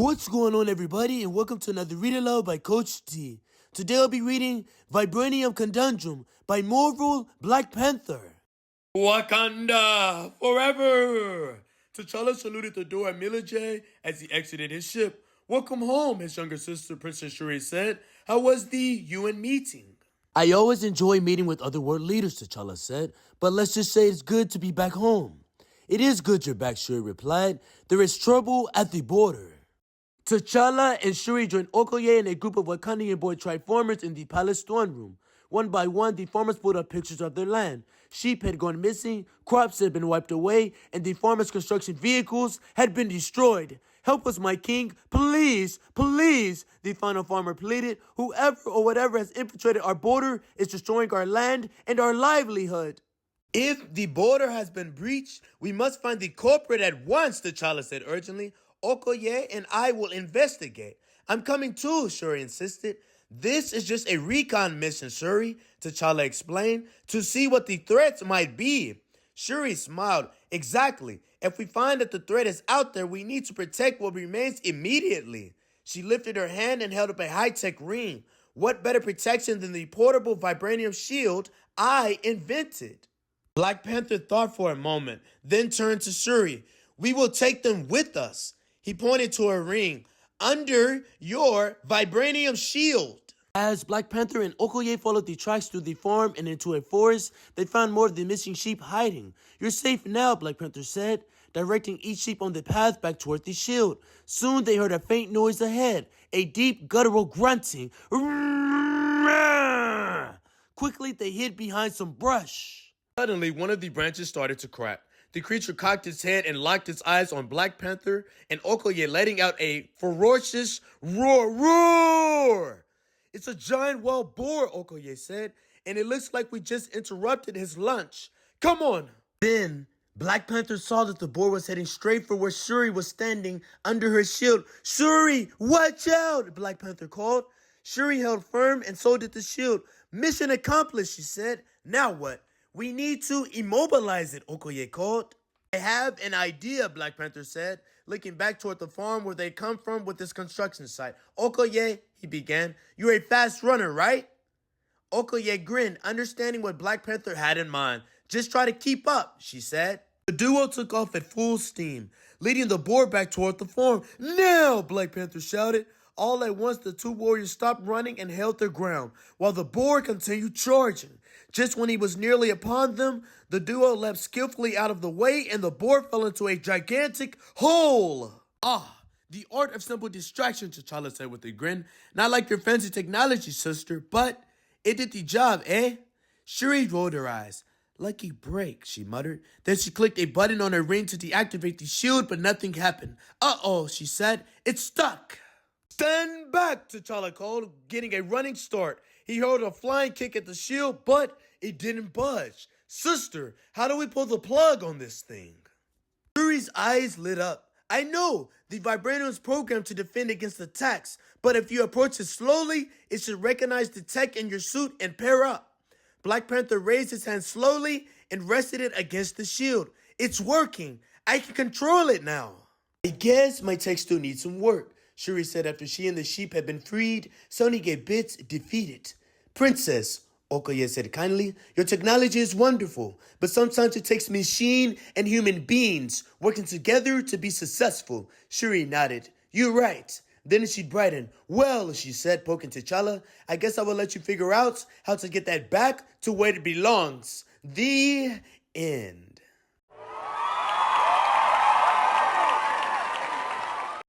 What's going on, everybody, and welcome to another read aloud by Coach T. Today I'll be reading Vibranium Conundrum by Marvel Black Panther. Wakanda forever! T'Challa saluted the door at Mila J as he exited his ship. Welcome home, his younger sister Princess Shuri said. How was the UN meeting? I always enjoy meeting with other world leaders, T'Challa said, but let's just say it's good to be back home. It is good you're back, Shuri replied. There is trouble at the border. T'Challa and Shuri joined Okoye and a group of Wakandian boy Triformers in the palace throne room. One by one, the farmers put up pictures of their land. Sheep had gone missing, crops had been wiped away, and the farmers' construction vehicles had been destroyed. Help us, my king, please, please, the final farmer pleaded. Whoever or whatever has infiltrated our border is destroying our land and our livelihood. If the border has been breached, we must find the culprit at once, T'Challa said urgently. Okoye and I will investigate. I'm coming too, Shuri insisted. This is just a recon mission, Shuri, T'Challa explained, to see what the threats might be. Shuri smiled. Exactly. If we find that the threat is out there, we need to protect what remains immediately. She lifted her hand and held up a high-tech ring. What better protection than the portable vibranium shield I invented? Black Panther thought for a moment, then turned to Shuri. We will take them with us. He pointed to her ring. Under your vibranium shield. As Black Panther and Okoye followed the tracks through the farm and into a forest, they found more of the missing sheep hiding. You're safe now, Black Panther said, directing each sheep on the path back toward the shield. Soon they heard a faint noise ahead, a deep guttural grunting. Quickly they hid behind some brush. Suddenly, one of the branches started to crack. The creature cocked its head and locked its eyes on Black Panther and Okoye, letting out a ferocious roar. It's a giant wild boar, Okoye said, and it looks like we just interrupted his lunch. Come on. Then Black Panther saw that the boar was heading straight for where Shuri was standing under her shield. Shuri, watch out, Black Panther called. Shuri held firm and so did the shield. Mission accomplished, she said. Now what? We need to immobilize it, Okoye called. I have an idea, Black Panther said, looking back toward the farm where they'd come from with this construction site. Okoye, he began, you're a fast runner, right? Okoye grinned, understanding what Black Panther had in mind. Just try to keep up, she said. The duo took off at full steam, leading the boar back toward the farm. Now, Black Panther shouted. All at once, the two warriors stopped running and held their ground, while the boar continued charging. Just when he was nearly upon them, the duo leapt skillfully out of the way, and the boar fell into a gigantic hole. Ah, the art of simple distraction, T'Challa said with a grin. Not like your fancy technology, sister, but it did the job, eh? Shuri rolled her eyes. Lucky break, she muttered. Then she clicked a button on her ring to deactivate the shield, but nothing happened. Uh-oh, she said. It's stuck. Stand back, T'Challa called, getting a running start. He hurled a flying kick at the shield, but it didn't budge. Sister, how do we pull the plug on this thing? Shuri's eyes lit up. I know, the Vibranium is programmed to defend against attacks, but if you approach it slowly, it should recognize the tech in your suit and pair up. Black Panther raised his hand slowly and rested it against the shield. It's working. I can control it now. I guess my tech still needs some work, Shuri said after she and the sheep had been freed. Sonny Bits defeated. Princess, Okoye said kindly, your technology is wonderful, but sometimes it takes machine and human beings working together to be successful. Shuri nodded. You're right. Then she brightened. Well, she said, poking T'Challa, I guess I will let you figure out how to get that back to where it belongs. The end.